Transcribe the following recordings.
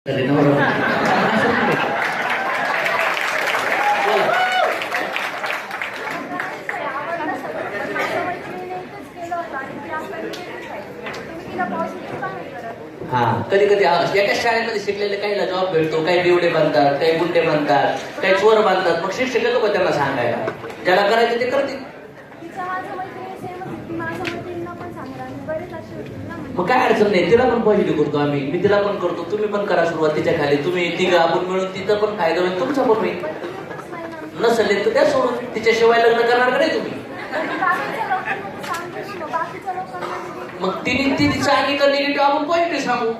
हा, कधी कधी एका शाळेमध्ये शिकलेले काहीला जॉब भेटतो, काही बिवडे बनतात, काही गुंडे बनतात, काही चोर बनतात. मग शिक्षक येतो का त्यांना सांगायला? ज्याला करायचं ते करतील. मग काय अडचण नाही, तिला पण पॉझिटिव्ह करतो आम्ही. मी तिला पण करतो, तुम्ही पण करा सुरुवात तिच्या खाली. तुम्ही तिघं आपण मिळून तिथं पण फायदा होईल, तुमचा पण होईल. नसेल तर त्या सोडून तिच्याशिवाय लग्न करणार का नाही तुम्ही? मग तिने ती सांगितलं निगेटिव्ह, आपण पॉझिटिव्ह सांगू.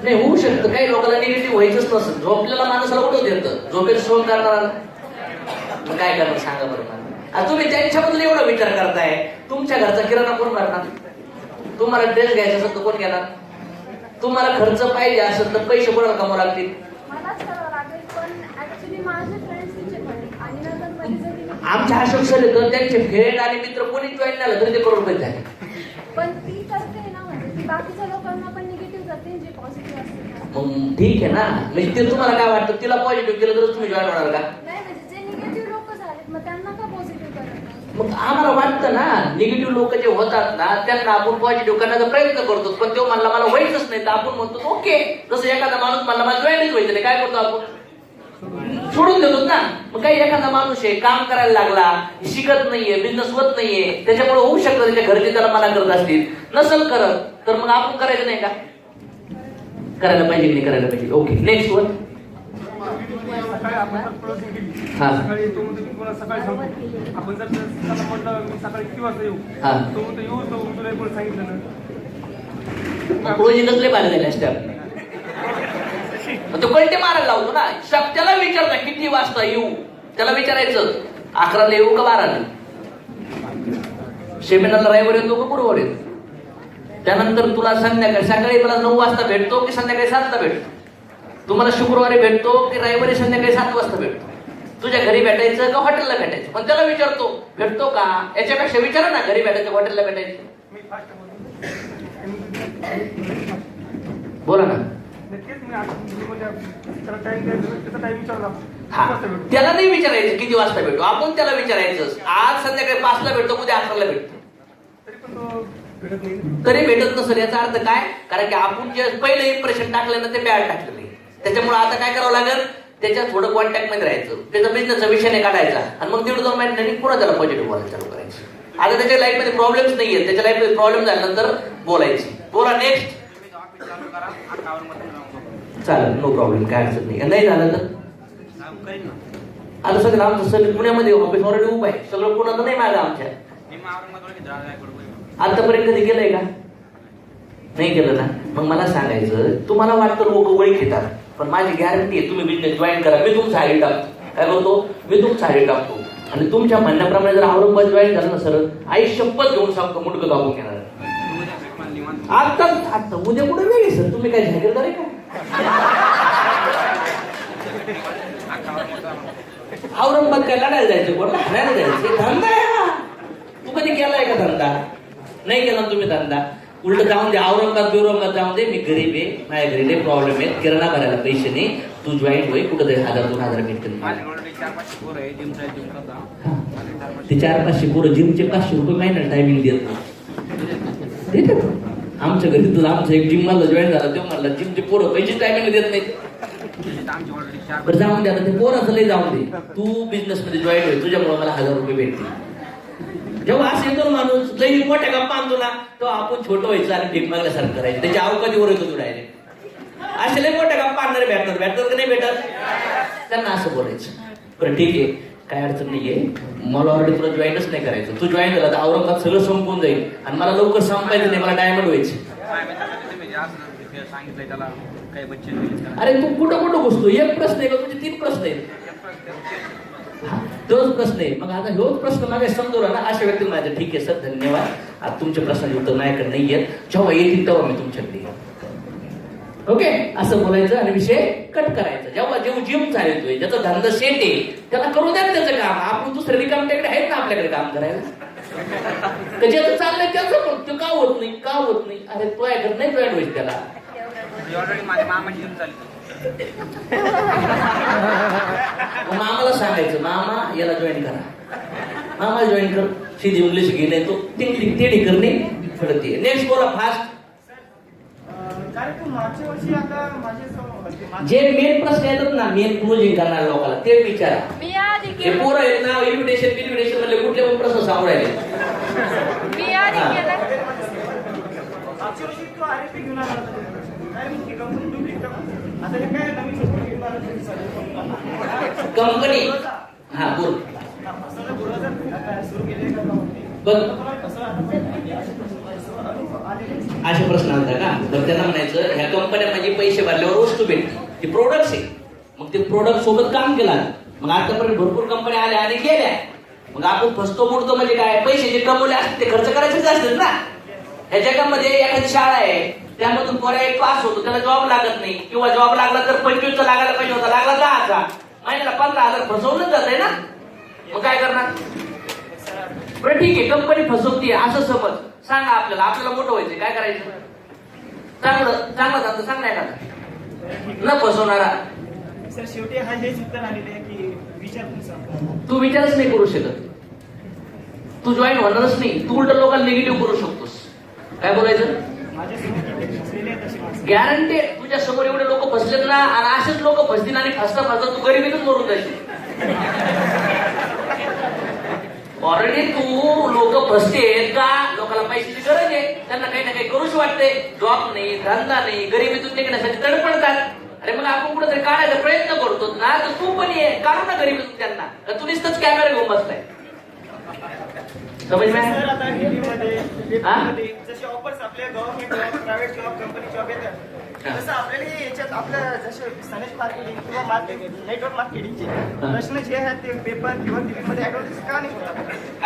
नाही होऊ शकतं, काही लोकांना निगेटिव्ह व्हायचंच नसतं. झोपलेला माणसाला उठवत येतं, झोपेत सोन करणार. मग काय करणार सांगा बरं. आता तुम्ही त्यांच्याबद्दल एवढा विचार करताय, तुमच्या घरचा किराणा कोण करणार? तुम्हाला ड्रेस घ्यायचा असेल तर कोण घेणार? तुम्हाला खर्च पाहिजे असेल तर पैसे कोणाला कमावं लागतील? आमच्या अशोक सर येतं, त्यांचे फ्रेंड आणि मित्र कोणी जॉईन झालं तरी ते करोड रुपये झाले. पण ती करते ना, म्हणजे ती बाकीच्या लोकांना पण निगेटिव्ह करते, जे पॉझिटिव्ह असते. मग ठीक आहे ना, म्हणजे ते तुम्हाला काय वाटतं, तिला पॉझिटिव्ह केलं तर तुम्ही जॉईन होणार का? नाही, म्हणजे जे निगेटिव्ह लोक झालेत मग त्यांना का पॉझिटिव्ह करत? मग आम्हाला वाटतं ना, निगेटिव्ह लोक जे होतात ना त्यांना आपण पॉझिटिव्ह करण्याचा प्रयत्न करतो. पण तो म्हणला मला व्हायचंच नाही, तर आपण म्हणतो ओके. जसं एखादा माणूस म्हणला मला जॉईनच व्हायचं नाही, काय करतो आपण? सोडून देतो ना. मग काही एखादा माणूस आहे, काम करायला लागला, शिकत नाहीये, बिझनेस होत नाहीये, त्याच्यामुळे होऊ शकतं त्याच्या घरचे त्याला मना करत असतील. नसल करत तर मग आपण करायचं नाही का? करायला पाहिजे की नाही करायला पाहिजे? Okay, next one. आपण जर म्हटलं मी सकाळी किती वाजता येऊ, तो येऊ तुला कोण सांगितलं ना, क्लोजिंगच लय भारी झाले असते. तो कळते मारायला लावतो ना. त्याला विचारता किती वाजता येऊ, त्याला विचारायचं 11ला येऊ का 12ला. सेमिनारला रविवार येतो का गुरुवार येतो. त्यानंतर तुला सकाळी मला 9 वाजता भेटतो की संध्याकाळी 7ला भेटतो. तुम्हाला शुक्रवारी भेटतो की रविवारी संध्याकाळी 7 वाजता भेटतो. तुझ्या घरी भेटायचं का हॉटेलला भेटायचं? पण त्याला विचारतो भेटतो का. याच्यापेक्षा विचारा ना, घरी भेटायचं हॉटेलला भेटायचं. बोला ना. त्याला नाही विचारायचं किती वाजता भेटतो, आपण त्याला विचारायचं आज संध्याकाळी 5ला भेटतो, उद्या 11ला भेटतो. तरी भेटत नसेल याचा अर्थ काय? कारण की आपण जे पहिलं इम्प्रेशन टाकलं ना ते बॅड टाकलेलं आहे. त्याच्यामुळे आता काय करावं लागेल, त्याच्या थोडं कॉन्टॅक्ट मध्ये राहायचं, त्याचा बिझनेसचा विषय नाही काढायचा आणि मग 1.5-2 महिन्यांनी पुन्हा त्याला पॉझिटिव्ह बोलायला चालू करायचं. आता त्याच्या लाईफ मध्ये प्रॉब्लेम्स नाहीये, त्याच्या लाईफ मध्ये प्रॉब्लेम झाल्यानंतर बोलायची. बोला नेक्स्ट. चालेल, नो प्रॉब्लेम, काय अडचण नाही. नाही झालं तर आता सगळं आमचं सगळं पुण्यामध्ये ऑफिस ऑलरेडी उभं आहे, सगळं पुण्यात नाही मागं आमच्या. आतापर्यंत कधी केलंय का? नाही केलं ना. मग मला सांगायचं, तुम्हाला वाटतं लोक वळी घेतात, पण माझी गॅरंटी आहे तुम्ही बिझनेस जॉईन करा, मी तुमचा आयडी टाकतो. काय करतो? मी तुमचा आयडी टाकतो आणि तुमच्या म्हणण्याप्रमाणे जर औरंगाबाद जॉईन झालं ना सर, आई शपथ घेऊन सांगतो मुंडकं दाबून घेणार. आता उद्या कुठे वेगळे सर, तुम्ही काय जाहीर आहे का? औरंगाबाद काय लढायला जायचं, कोण लढायला जायचं? धंदा आहे हा. तू कधी केलाय का धंदा? नाही केला तुम्ही धंदा. उलट जाऊन दे, औरंगाबाद जाऊन दे. मी गरीब आहे, माझ्या घरी लय प्रॉब्लेम आहे, किराणा भरायला पैसे नाही, तू जॉईन होय कुठं तरी 1000-2000 भेटतील. ते 400-500 पोरं जिमचे 500 रुपये महिन्याला टायमिंग देत. आमच्या घरी तुला आमचं एक जिम मला जॉईन झाला, तेव्हा म्हणला जिमचे पोरं पैसे टायमिंग देत नाही. बरं जाऊन दे, आता ते पोराचं लय जाऊन दे. तू बिझनेस मध्ये जॉईन होईल, तुझ्यामुळे मला 1000 रुपये भेटतील. जेव्हा असं येतो माणूस लई मोठ्या गप्पा आणतो ना, तेव्हा आपण छोटं व्हायचं आणि भीक मागल्यासारखं करायचं. त्याच्या अवकाशीवर येतो तू डायरेक्ट. असे लई मोठ्या गप्पा आणणारे भेटतात का नाही भेटत? त्यांना असं बोलायचं, बरं ठीक आहे काय अडचण नाहीये, मला ऑलरेडी तुला जॉईनच नाही करायचं. तू जॉईन झाला तर औरंगाबाद सगळं संपून जाईल आणि मला लवकर संपायचं नाही, मला डायमंड व्हायचं. अरे तू कुठं घुसतो? एक प्रश्न आहे का तुझे 3 प्रश्न आहेत? तोच प्रश्न आहे. मग आता ह्योच प्रश्न मागे समजवला ना, अशा व्यक्ती म्हणायचं ठीक आहे सर धन्यवाद, आता तुमच्या प्रश्नाचे उत्तर माझ्याकडे नाही येत, जेव्हा येतील तेव्हा मी तुमच्याकडे येईल. ओके, असं बोलायचं आणि विषय कट करायचा. जेव्हा जिम चालतोय, ज्याचा धंदा सेट आहे, त्याला करू द्या त्याचं काम. आपण दुसऱ्या रिकामट्याकडे आहेत ना आपल्याकडे काम करायला. ज्याचं चाललंय त्याचं पण तो का होत नाही का होत नाही. अरे तो ऐकत नाही जॉईन व्हायचं त्याला. ऑलरेडी माझ्या मामाची जिम चालली. मग मामाला सांगायचं मामा याला जॉईन करा. मामा जॉईन कर. सीधी इंग्लिश गेले तो तेडी करणे पडते. नेक्स्ट बोला फास्ट. मागच्या वर्षी आता माझे जे मेन प्रश्न येतात ना मेन क्लोजिंग करणाऱ्या लोकांना ते विचारा. मी आधी हे केलं. पोरं आहेत ना इन्व्हिटेशन मध्ये कुठले पण प्रश्न सांगू राहिले. मी आधी हा. केलं. मागच्या वर्षी तो RFP घेऊन आला होता. काय म्हणते कंपनी तुम्ही आता हे काय नवीन कंपनी हा बोल सुरू केले का बघ असे प्रश्न आणता का. तर त्यांना म्हणायचं ह्या कंपन्यांमध्ये पैसे भरल्यावर वस्तू भेटते. ती प्रोडक्ट्स आहे. मग ते प्रोडक्ट सोबत काम केलं. मग आतापर्यंत भरपूर कंपन्या आल्या आणि गेल्या. मग आपण फसतो बुडतो म्हणजे काय पैसे जे कमवले असतात ते खर्च करायचेच असतात ना. ह्या जगामध्ये एखादी शाळा आहे त्यामधून पोरा एक पास होतो त्याला जॉब लागत नाही किंवा जॉब लागला तर 25चा लागायला पाहिजे होता लागला 10चा महिन्याला 15,000 फसवलं जात आहे ना. मग काय करणार. बरं ठीक आहे कंपनी फसवतीये असं समज. सांगा आपल्याला मोठं व्हायचं काय करायचं. चांगलं जातं सांग नाही का न फसवणारा. सर शेवटी हा हेच उत्तर आलेले आहे की विचार तू विचारच नाही करू शकत. तू जॉईन होणारच नाही. तू उलट लोकांना निगेटिव्ह करू शकतोस. काय बोलायचं गॅरंटी. तुझ्या समोर एवढे लोक फसलेत ना आणि असेच लोक फसतील आणि फसता तू गरिबीतच मरून जाशील. ऑलरेडी तू लोक फसतेत का लोकांना पैशाची गरज आहे. त्यांना काही ना काही करूच वाटते. जॉब नाही धंदा नाही गरिबीतून निघण्यासाठी तडपडतात. अरे मग आपण कुठेतरी काढायचा प्रयत्न करतो ना तर तू पण ये काढू ना गरिबीतून त्यांना. तू नुसतंच कॅमेरा घेऊन बसताय. समज जसे ऑफर्स आपल्या government job private job company job येतात तसं आपल्याला याच्यात आपल्या जसे सनेज मार्केटिंग किंवा नेटवर्क मार्केटिंगचे प्रश्न जे आहेत ते पेपर किंवा टीव्हीमध्ये ऍडव्हर्टाईज का नाही होतात.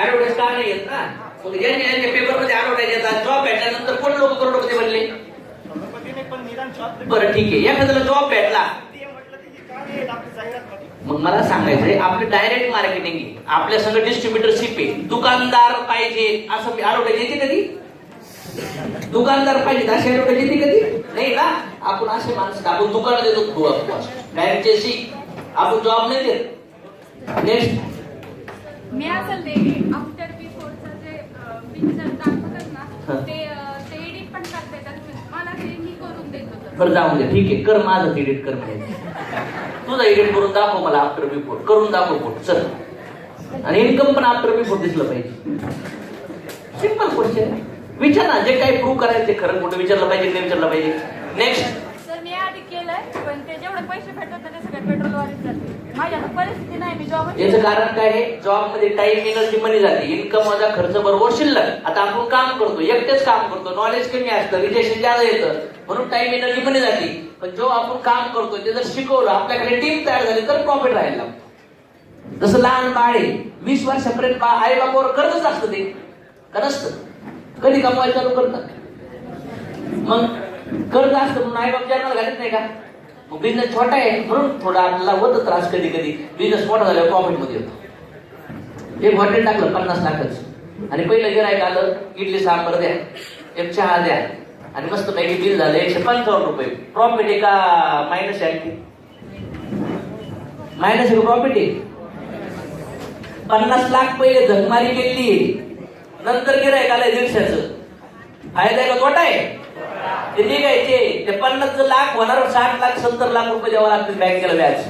ऍडव्हर्टाईज का नाही येत ना. मग ज्यांनी पेपरमध्ये ऍडव्हर्टाईज येतात जॉब भेटल्यानंतर कोण लोक करोडपती बनले. पण निदान जॉब बरं ठीक आहे एखाद्याला जॉब भेटला ते म्हटलं की का नाही आपली जाहिरात. मग मला सांगायचंय आपली डायरेक्ट मार्केटिंग आहे. आपल्या सगळं डिस्ट्रीब्युटरशिप आहे. दुकानदार पाहिजे असं ऍडव्हर्टाईज येते कधी. दुकानदार पाहिजे अशी ऍडव्हर्टाईज येते कधी नाही ना. आपण असे माणसं आपण दुकान देतो डायरेक्ट आपण जॉब नाही देत. नेक्स्ट मी असं ते आफ्टर बिफोरचं जे पिक्चर दाखवतात ना ते एडिट पण करता येतात. मला ते मी करून देत होतं. बरं जाऊ दे ठीक आहे कर माझं एडिट कर म्हणजे तुझं एडिट करून दाखव मला आफ्टर बिफोर करून दाखव फोटो चल. आणि इन्कम पण आफ्टर बिफोर दिसलं पाहिजे. Simple question. विचार ना जे काही प्रूव्ह करायचं ते खरं कुठं विचारलं पाहिजे नाही विचारलं पाहिजे. नेक्स्ट सर मी आधी केलंय पण ते जेवढे पैसे भेटतात ते सगळे पेट्रोलवारीच जाते. माझी आता परिस्थिती नाही. मी जॉब याचं कारण काय आहे जॉब मध्ये टाइम एनर्जी मनी जाते. इन्कम माझा खर्च बरोबर शिल्लक. आता आपण काम करतो एकटेच काम करतो नॉलेज कमी असतं रिजेक्शन जास्त येतं म्हणून टाइम एनर्जी मनी जाते. पण जो आपण काम करतो ते जर शिकवलं आपल्याकडे टीम तयार झाली तर प्रॉफिट राहायला. जसं लहान बाळ आहे 20 वर्षापर्यंत आई बाबावर कर्जच असतं ते का नसतं. कधी कमवायला चालू करतात मग कर्ज असतं म्हणून आई बाबा जन्माला घालत नाही का. मग बिझनेस छोटा आहे म्हणून थोडा आपल्याला होत त्रास कधी कधी. बिझनेस मोठा झाल्यावर प्रॉफिट मध्ये येतो. एक हॉटेल टाकलं 50 लाखाचं आणि पहिलं गिरायक आलं इडली सांबर द्या एक चहा द्या आणि मस्त पैकी बिल झालं 155 रुपये. प्रॉफिट आहे का मायनस आहे. मायनस आहे प्रॉफिट आहे. 50 लाख पहिले धनमारी केली नंतर गिरायक आलंय 150चं. फायदा आहे का तोटा आहे. ते निघायचे ते 50 लाख होणार 60 लाख 70 लाख रुपये द्यावं लागतील बँकेला व्याज.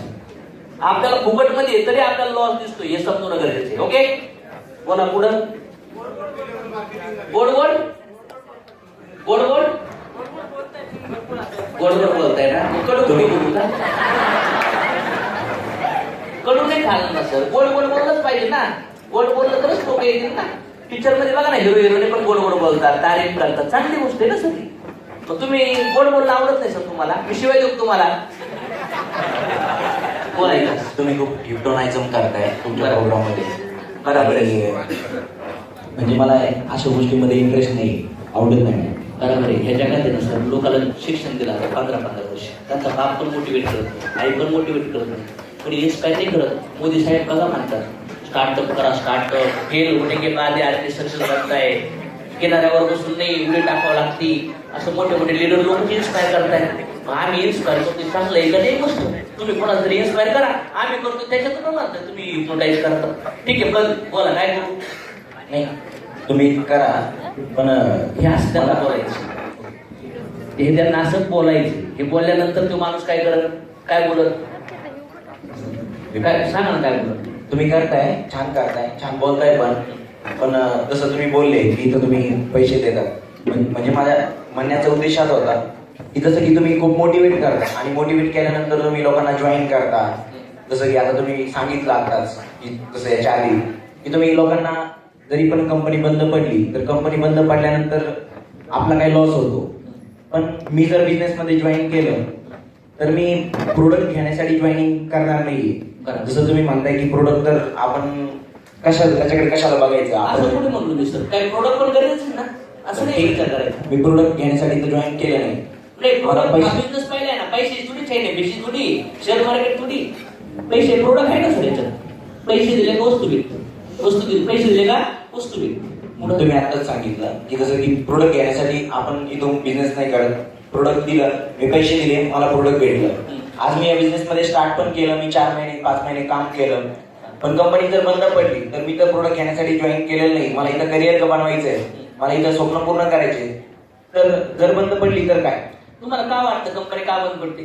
आपल्याला फुकट मध्ये तरी आपल्याला लॉस दिसतो हे समजून गरजेचे. ओके बोला पुढं. गोड गोड गोड गोड गोड गोड बोलताय ना. कडू थोडी बोलू का. कडू नाही खाल्लं ना सर. गोड गोड बोललंच पाहिजे ना. गोड बोललं तरच लोक येतील ना. पिक्चर मध्ये बघा ना हिरो हिरोने पण गोड गोड बोलतात तारीफ करतात चांगली गोष्ट आहे ना सगळी. मग तुम्ही गोड बोलणं आवडत नाही सर तुम्हाला मी शिवाय देऊ तुम्हाला बोलायचं. तुम्ही खूप हिप्नोटायझम करताय तुमच्या प्रोग्राम मध्ये. बरोबर आहे. म्हणजे मला अशा गोष्टीमध्ये इंटरेस्ट नाही आवडत नाही. बरोबर आहे. ह्या जगात आहे ना सर लोकांना शिक्षण दिलं 15-15 वर्ष. त्यांचा बाप पण मोटिवेट करत आई पण मोटिवेट करत नाही. कोणी इन्स्पायर नाही करत. मोदी साहेब बघा म्हणतात स्टार्टअप करा, स्टार्टअप फेल होने के बाद आदमी सक्सेस बनता है. किनाऱ्यावर बसून नाही, उडी टाकावं लागती, असं मोठे मोठे लिडर लोक इन्स्पायर करतायत. आम्ही इन्स्पायर करतो, चांगलं आहे का नाही गोष्ट. तुम्ही कोणाला तरी इन्स्पायर करा, आम्ही करतो त्याच्यातून म्हणता तुम्ही हिप्नोटाईज करता. ठीक आहे, पण बोला काय करू. नाही तुम्ही करा, पण हे असं त्यांना बोलायचं, हे त्यांना असंच बोलायचं. हे बोलल्यानंतर तो माणूस काय करत, काय बोलत, काय सांगा ना काय बोलत. तुम्ही करताय, छान करताय, छान बोलताय, पण जसं तुम्ही बोलले की इथं तुम्ही पैसे देतात, म्हणजे माझ्या म्हणण्याचा उद्देश असा होता की जसं की तुम्ही खूप मोटिवेट करता आणि मोटिवेट केल्यानंतर तुम्ही लोकांना जॉईन करता. जसं की आता तुम्ही सांगितलं आताच की जसं याच्या आधी की तुम्ही लोकांना जरी पण कंपनी बंद पडली तर कंपनी बंद पडल्यानंतर आपला काही लॉस होतो. पण मी जर बिझनेसमध्ये जॉईन केलं तर मी प्रोडक्ट घेण्यासाठी जॉईनिंग करणार नाहीये. जसं तुम्ही म्हणताय की प्रोडक्ट तर आपण त्याच्याकडे कशाला बघायचं, असं आपण कुठे म्हणलो मी सर, काय प्रोडक्ट पण गरजेचं ना, असं नाही विचार करायचा. मी प्रोडक्ट घेण्यासाठी तर जॉईन केलं नाही. नाही, मला प्रोडक्ट पैसे- बिझनेस पाहिजे ना, पैसे थोडीच आहे ना, पैसे थोडी, शेअर मार्केट थोडी, पैसे प्रोडक्ट आहे ना सर याच्यात. पैसे दिले का वस्तू विकतो, वस्तू दिली, पैसे दिले का वस्तू विकतो. मग तुम्ही आताच सांगितलं की जसं की प्रोडक्ट घेण्यासाठी आपण इथून बिझनेस नाही करत, प्रोडक्ट दिलं, मी पैसे दिले, मला प्रोडक्ट भेटलं. आज मी या बिझनेस मध्ये स्टार्ट पण केलं, मी 4 महिने 5 महिने काम केलं, पण कंपनी जर बंद पडली तर मी तर प्रोडक्ट घेण्यासाठी जॉईन केलेलं नाही. मला इथं करिअर बनवायचंय, मला इथं स्वप्न पूर्ण करायचे. तर जर बंद पडली तर काय, तुम्हाला काय वाटतं कंपनी का बंद पडते?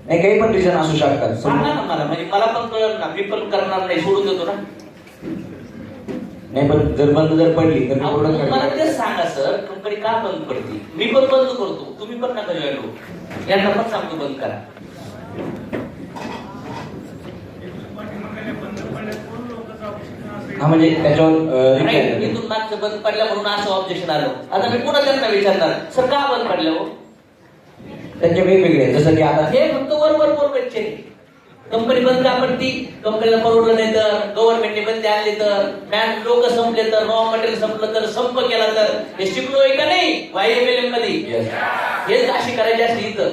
नाही काही पण रिझन असू शकतात. सांगा ना मला, म्हणजे मला पण कळलं ना, मी पण करणार नाही, सोडून देतो ना. नाही पण जर बंद जर पडली तर मी मला प्रोडक्ट तेच सांगा सर, कंपनी का बंद पडते. मी पण बंद करतो, तुम्ही पण नका जॉईन हो, यांना पण सांगतो बंद करा. हा म्हणजे त्याच्यावर reply नाही, आहे. इथून मागचं बंद पडल्या म्हणून असं ऑब्जेक्शन आलं. आता मी पुन्हा त्यांना विचारणार, सर का बंद पडलं हो? त्यांचे वेगवेगळे आहेत. जसं की आता हे फक्त वर बोलवायचे. कंपनी बंद का पडती, कंपनीला परवडलं नाही तर, गव्हर्नमेंटने बंदी आणली तर, मॅन लोक संपले तर, रॉ मटेरियल संपलं तर, संप केला तर, हे शिकलोय का नाही YMLM मध्ये? हेच अशी करायची असते इथं,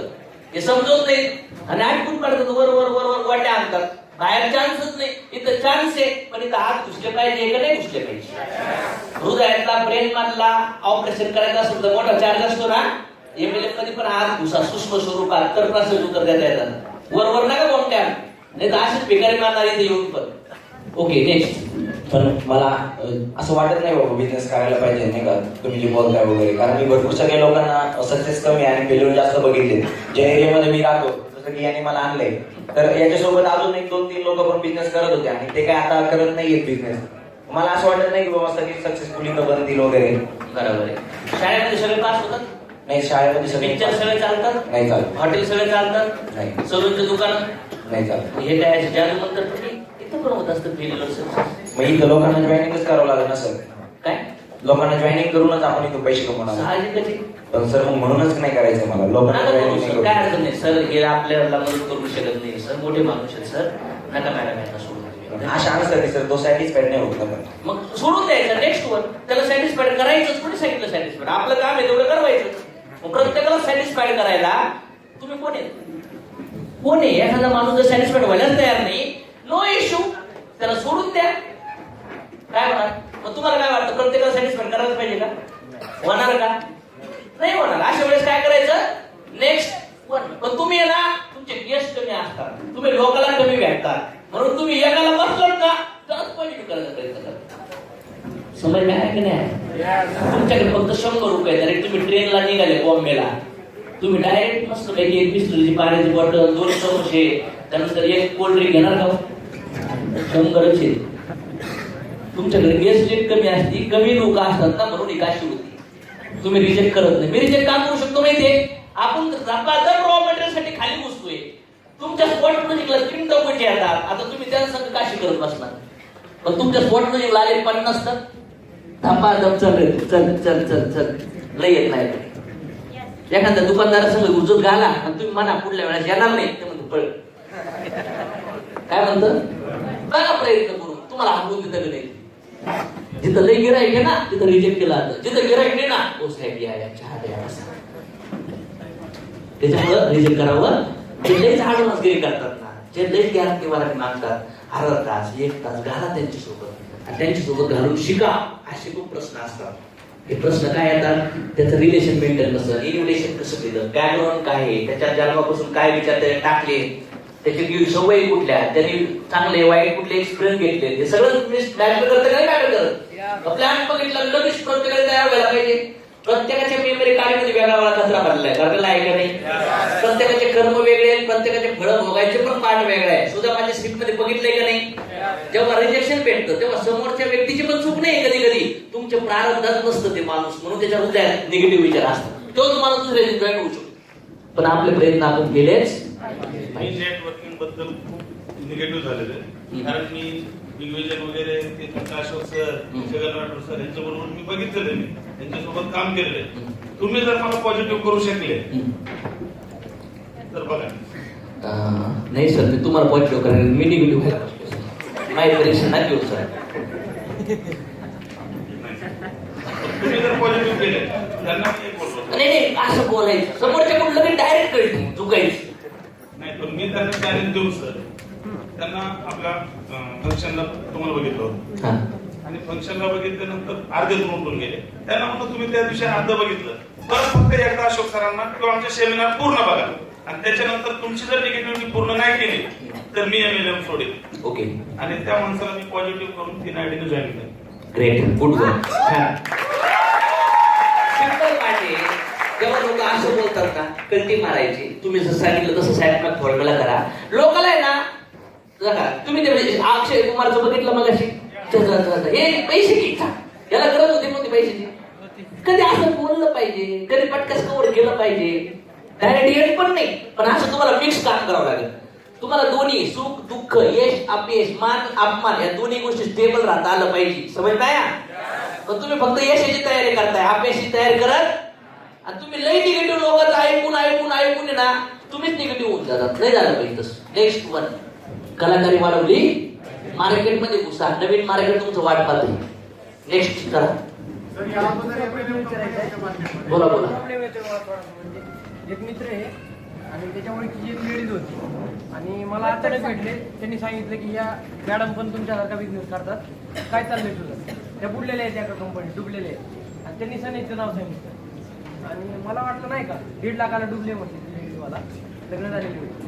हे समजत नाही. आणि ऐकून काढतात, वर वर वर वर वाट्या आणतात. बाहेर चान्सच नाही, इथं चान्स आहे, पण इथं हात घुसले पाहिजे का नाही घुसले पाहिजे. हृदयातला ब्रेन मधला ऑपरेशन करायचं असेल तर मोठा चार्ज असतो ना, MLM मध्ये पण हात घुसा सूक्ष्म स्वरूपात तर प्रश्न उत्तर देता येतात. वर नका कोणत्या, नाही तर अशीच भिकारी मारणार इथे येऊन पण. Okay, next. पण मला असं वाटत नाही बाबा बिझनेस करायला पाहिजे, नाही का तुम्ही जे बोलताय वगैरे. कारण मी भरपूर सगळ्या लोकांना सक्सेस कमी आणि फेल्युअर जास्त बघितले. ज्या एरियामध्ये मी राहतो, जसं की याने मला आणलंय, तर याच्यासोबत अजून 1-2-3 लोक पण बिझनेस करत होते आणि ते काय आता करत नाहीयेत बिझनेस. मला असं वाटत नाही की बाबा सगळी सक्सेसफुली बनतील वगैरे. बरोबर आहे. शाळेमध्ये सगळे पास होतात, नाही शाळेमध्ये सगळे पिक्चर सगळे चालतात, नाही चालत, हॉटेल सगळे चालतात, नाही सलूनचे दुकान, नाही चालत. हे काय जादू म्हणतात तुम्ही, इथं पण होत असतं फेल्युअर. मग इथं लोकांना जॉईनिंगच करावं लागेल ना सर. काय लोकांना जॉईनिंग करूनच आपण इथं पैसे कमवणार. साहजिकच आहे. पण सर मग म्हणूनच नाही करायचं मला, लोकांना नका जॉईनिंग करू नाही सर, करू. काय अडचण नाही सर, हे आपल्याला मदत करू शकत नाही सर, मोठे माणूस आहेत सर, नका मॅडम यांना सोडून द्या. अशा आन्सर सर तो सॅटिस्फाईड नाही होत ना. मग सोडून द्यायचं, नेक्स्ट वर त्याला सॅटिस्फाईड करायचंच. कोणी सांगितलं सॅटिस्फाईड? आपलं काम आहे तेवढं करवायचं. मग प्रत्येकाला सॅटिस्फाईड करायला तुम्ही कोण आहे? कोण आहे? एखादा माणूस जर सॅटिस्फाईड व्हायलाच तयार नाही, नो इश्यू, त्याला सोडून द्या. काय होणार? मग तुम्हाला काय वाटतं, प्रत्येकाला सॅटिस्फाईड करायला पाहिजे का? होणार का? नाही होणार. अशा वेळेस काय करायचं, नेक्स्ट वन. पण तुम्ही आहे ना, तुमचे गेस्ट कमी असतात, तुम्ही लोकांना कमी भेटतात, म्हणून तुम्ही एकाला बसलात ना तरच पॉझिटिव्ह करायचा प्रयत्न करता. समज आहे की नाही? तुमच्याकडे फक्त 100 रुपये, तरी तुम्ही ट्रेनला निघाले बॉम्बेला, तुम्ही डायरेक्ट मस्त पैकी 1 बिस्लरीची पाण्याची बॉटल, 2 समोसे, त्यानंतर 1 कोल्ड ड्रिंक घेणार का? 100च आहे. तुमच्याकडे गेस्ट रेट कमी असते, कमी लोक असतात ना, म्हणून ही काशी होती. तुम्ही रिजेक्ट करत नाही. मी रिजेक्ट का करू शकतो माहितीये? आपण झपाझप रॉ मटेरियल साठी खाली घुसतोय. तुमच्या स्पॉट प्रोजेक्टला 3 चौकटी येतात, आता तुम्ही त्यांच्यासंग काशी करत बसणार. पण तुमच्या स्पॉट प्रोजेक्टला आले 50 तर झपाझप चल रे, चल चल चल चल, लय येत नाही. एखाद्या दुकानदारासंग गुजत घाला आणि तुम्ही म्हणा पुढल्या वेळेस येणार नाही, ते म्हणतो पळ. काय म्हणतं? बघा प्रयत्न करून, तुम्हाला हाकून देतं नाही. जिथं लय गिराईक आहे ना तिथं रिजेक्ट केला जातं, जिथं गिराईक नाही ना ओ साहेब या चहा द्या असं. त्याच्यामुळं रिजेक्ट करावं. ते लय झाडूनच गिरी करतात ना, जे लई गॅरंटीवाला मागतात अर्धा तास 1 तास घाला त्यांच्यासोबत आणि त्यांच्यासोबत घालून शिका. असे खूप प्रश्न असतात. हे प्रश्न काय येतात? त्याचं रिलेशन मेंटेन कसं, इन्व्हिटेशन कसं केलं, बॅकग्राऊंड काय आहे, त्याच्या जन्मापासून काय विचार त्याने टाकले, त्याची सवयी कुठल्या, त्यांनी चांगले वाईट कुठले एक्सपिरियन्स घेतले, हे सगळं तुम्ही मॅटर करता काय मॅटर करत. प्लॅन बघितला लगेच प्रत्येकाला तयार व्हायला पाहिजे. प्रत्येकाच्या मेमरी कार्डमध्ये वेगळा वेगळा कचरा भरलेला आहे, करायला आहे का नाही. प्रत्येकाचे कर्म वेगळे आहेत, प्रत्येकाचे फळ भोगायचे पण पाठ वेगळे आहे. सुद्धा माझ्या स्क्रिप्ट मध्ये बघितलंय का नाही. जेव्हा रिजेक्शन भेटतं तेव्हा समोरच्या व्यक्तीची पण चूक नाही. कधी कधी तुमच्या प्रारब्धात नसतं ते माणूस, म्हणून त्याच्या हृदयात निगेटिव्ह विचार असतात. तो तुम्हाला दुसऱ्याची जॉईन होऊ शकतो. पण आपले प्रयत्न आपण केलेच. मी नेटवर्किंग बद्दल खूप निगेटिव्ह झालेलं आहे. कारण मी विजन वगैरे ते अशोक सर, जगन्नाथ सर यांच्याबरोबर मी बघितलेलं आहे, त्यांच्यासोबत काम केलेलं आहे. तुम्ही जर मला पॉझिटिव्ह करू शकले तर बघा. नाही सर, मी तुम्हाला पॉझिटिव्ह करेल, मी निगेटिव्ह व्हायला माझी परीक्षा नाही घेऊ सर. तुम्ही जर पॉझिटिव्ह केले त्यांना मी बोलतो. नाही असं बोलायचं समोरच्या कुठलं मी डायरेक्ट कळते चुकायचं नाही. पण मी त्यांना चॅलेंज देऊ सर. त्यांना आपल्या फंक्शनला तुम्हाला बघितलं होतं आणि फंक्शनला बघितल्यानंतर अर्धे उठून गेले. त्यांना म्हणतो तुम्ही त्या दिवशी अर्ध बघितलं तर फक्त एकदा अशोक सरांना किंवा आमच्या सेमिनार पूर्ण बघा आणि त्याच्यानंतर तुमची जर निगेटिव्हिटी पूर्ण नाही केली तर मी MLM सोडेल. ओके. आणि त्या माणसाला मी पॉझिटिव्ह करून 3 आयडीने जॉईन केलं. Great, good work. सिंपल पाहिजे. जेव्हा लोक असं बोलतात ना, कल्टी मारायची. तुम्ही जसं सांगितलं तसं साहेब फॉर्म्युला करा. लोकांना आहे ना, बघा तुम्ही ते अक्षय कुमारचं बघितलं मग अशी हे पैसे घ्यायचा, याला गरज होती नव्हती पैशाची. कधी असं बोललं पाहिजे, कधी पटकस कवर केलं पाहिजे. डायरेक्ट येत पण नाही, पण असं तुम्हाला मिक्स काम करावं लागेल. तुम्हाला दोन्ही सुख दुःख, यश अपयश, मान अपमान या दोन्ही गोष्टी स्टेबल राहता आलं पाहिजे. समजताय? पण तुम्ही फक्त यशाची तयारी करताय, अपयशाची तयारी करत आणि तुम्ही लई निगेटिव्ह लोकांचं ऐकून ऐकून ऐकून ना तुम्हीच निगेटिव्ह होऊन जातात. नाही झालं पाहिजे तसं. नेक्स्ट वन, कलाकारी वाढवली, मार्केटमध्ये घुसा, नवीन मार्केट तुमचं वाट पाहते. नेक्स्ट करा. बोला बोला. एक मित्र आहे आणि त्याच्या ओळखीची एक लेडीज होती आणि मला अचानक भेटले. त्यांनी सांगितलं की या मॅडम पण तुमच्यासारखा बिझनेस करतात, काय चाललंय तुझं. त्या बुडलेल्या आहेत एका कंपनीत, डुबलेले आहेत आणि त्यांनी सनेचं नाव सांगितलं आणि मला वाटलं नाही का 1.5 लाखाला डुबले म्हटले लेडीज. मला लग्न झालेली होती.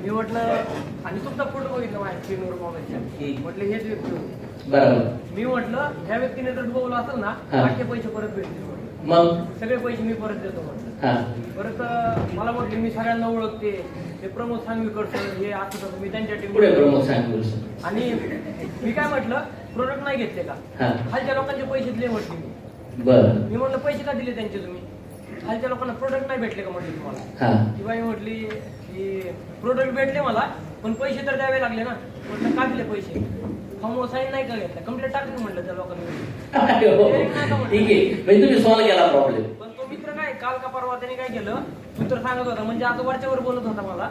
मी म्हटलं आणि तुमचा फोटो बघितला माझ्या स्क्रीनवर मोबाईलच्या, म्हटलं हेच व्यक्ती होती. मी म्हटलं ह्या व्यक्तीने जर डुबवलं असेल ना बाकी पैसे परत भेटतील, मग सगळे पैसे मी परत देतो म्हटलं. परत मला म्हटले मी सगळ्यांना ओळखते, ते प्रमोद सांगवीकर सर हे असं तसं. मी त्यांच्या टीम आणि मी काय म्हटलं प्रोडक्ट नाही घेतले का, खालच्या लोकांचे पैसे दिले म्हटले मी. मी म्हटलं पैसे का दिले त्यांचे तुम्ही, खालच्या लोकांना प्रोडक्ट नाही भेटले का म्हटले तुम्हाला. ती बाई म्हटली की प्रोडक्ट भेटले मला पण पैसे तर द्यावे लागले ना. म्हटलं का दिले पैसे, फॉर्म साईन नाही का घेतला, कंप्लेंट टाकली म्हटलं त्या लोकांनी. ठीक आहे, म्हणजे तुम्ही सॉल्व्ह केला प्रॉब्लेम. पण तो मित्र काय काल का परवा त्याने काय केलं, मित्र सांगत होता म्हणजे आता वरच्यावर बोलत होता मला.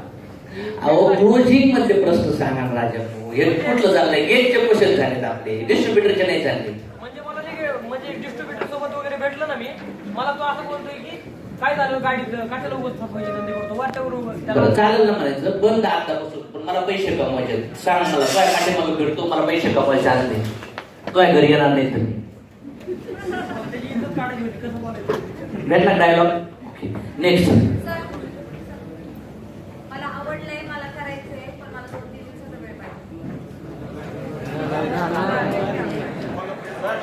अहो क्लोजिंग मधले प्रश्न सांगा राजा. हे कुठलं चाललंय, गेटचे क्वेश्चन झालेत आपले, डिस्ट्रीब्युटरचे नाही चालले. म्हणजे मला म्हणजे डिस्ट्रीब्युटर सोबत वगैरे भेटलं ना मी, मला तो असं बोलतोय की काय झालं गाडीचं, कशाला उगाच पैसे धंदे करतो वाटल्यावर. चालेल ना म्हणायचं, बंद आतापासून, पण मला पैसे कमवायचे. सांग मला काय काटे मग भेटतो, मला पैसे कमवायचे आज नाही, तो घरी येणार नाही तुम्ही. त्याची इज्जत काढायची होती, कसं बोलायचं. भेटला डायलॉग. नेक्स्ट. मला आवडलंय, मला करायचंय, पण मला 2-3 दिवसाचा वेळ पाहिजे.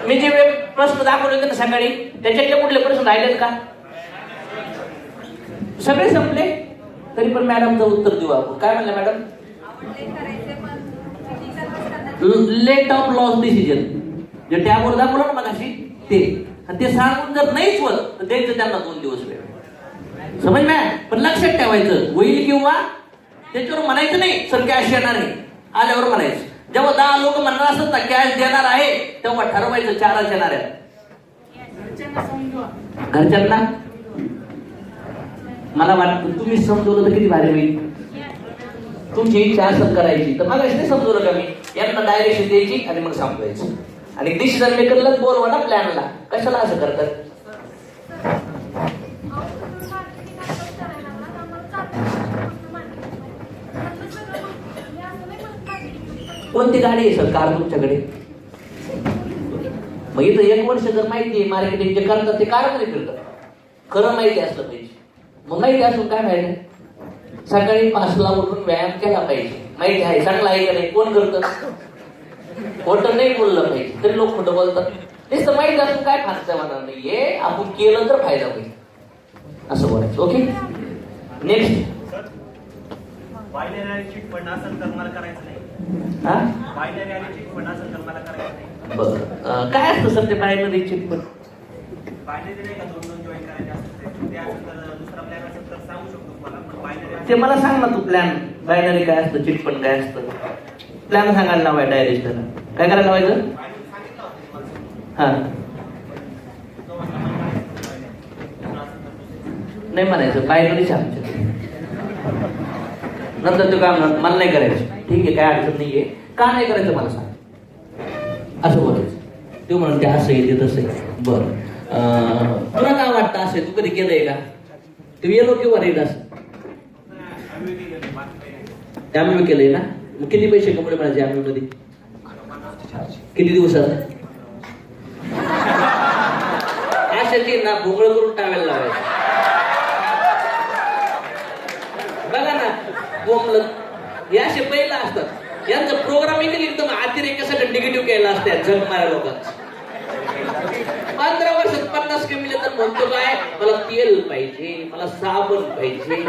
मी जे प्रश्न दाखवले होते ना सकाळी, त्याच्यातले कुठले प्रश्न राहिलेत का? सगळे संपले. तरी पण मॅडमचं उत्तर देऊ आपण. काय म्हणलं मॅडम? आवडलंय, करायचंय, पण लेट ऑफ लॉस डिसिजन, जे त्यावर दाखवलं ना मगाशी ते, आणि ते सांगून जर नाहीच होत तर द्यायचं त्यांना 2 दिवस वेळ. समज मॅम. पण लक्षात ठेवायचं होईल किंवा त्याच्यावर म्हणायचं नाही सर कॅश येणार नाही, आल्यावर म्हणायचं. जेव्हा 10 लोक म्हणणार असतात ना कॅश देणार आहे, तेव्हा ठरवायचं 4च येणार आहे. घरच्यांना मला वाटतं तुम्ही समजवलं तर किती भारी होईल. तुमची इच्छा असं करायची तर मला नाही समजवलं का मी, यांना डायरेक्शन द्यायची आणि मग सांगायचं. आणि डिसिजन मेकरलाच बोलवा ना प्लॅनला. कशाला असं करतात? कोणती गाडी आहे सर कार तुमच्याकडे? मग इथं 1 वर्ष जर माहिती आहे मार्केटिंग जे करतात ते कारमध्ये फिरतात. खरं माहिती असलं पाहिजे. मग माहिती असून काय फायदा? सकाळी 5ला उठून व्यायाम केला पाहिजे. माहिती आहे, चांगला आहे का नाही? कोण करतं? खोटं नाही बोललं पाहिजे तरी लोक खोटं बोलतात. नुसतं माहिती असून काय फायदा होणार नाहीये. आपण केलं तर फायदा होईल असं बोलायचं. Okay, next. बायनरी आणि चिट फंड असेल तर मला करायचं नाही. हा, बायनरी आणि चिट फंड असेल तर मला करायचं नाही. बरं. काय असतं सर ते बायनरी चिट फंड? बायनरी नाही का 2 जॉईन करायचे असतात ते असेल तर दुसरा प्लॅन असेल तर सांगू शकतो तुम्हाला. पण बायनरी ते मला सांग ना तू प्लॅन. बायनरी काय असतं, चिट फंड काय असतं? प्लॅन सांगायला लावाय डायरेक्ट. काय करायला लावायचं? हा, नाही म्हणायचं बायनरीच आमच्या. नंतर तू काय म्हणणार, मला नाही करायचं. ठीक आहे, काय अडचण नाहीये. का नाही करायचं मला सांग, असं बोलायचं. तू म्हणते असं येते तसं आहे. बरं, तुला काय वाटतं असं? तू कधी केलंय का? तू येलो किंवा रेड असं आम्ही केलंय ना? मग किती पैसे कमवले म्हणायचे आम्ही मध्ये? किती दिवसात? अशाची ना भोंगळ करून टाळायला लावायचं. बघा ना, बोंबल हे असे पहिला असतात. यांचं प्रोग्रामिंग एकदम अतिरेकासाठी निगेटिव्ह केला असतात जग मारा लोकांचं. 15 वर्षात 50 कमी तर म्हणतो काय, मला तेल पाहिजे, मला साबण पाहिजे.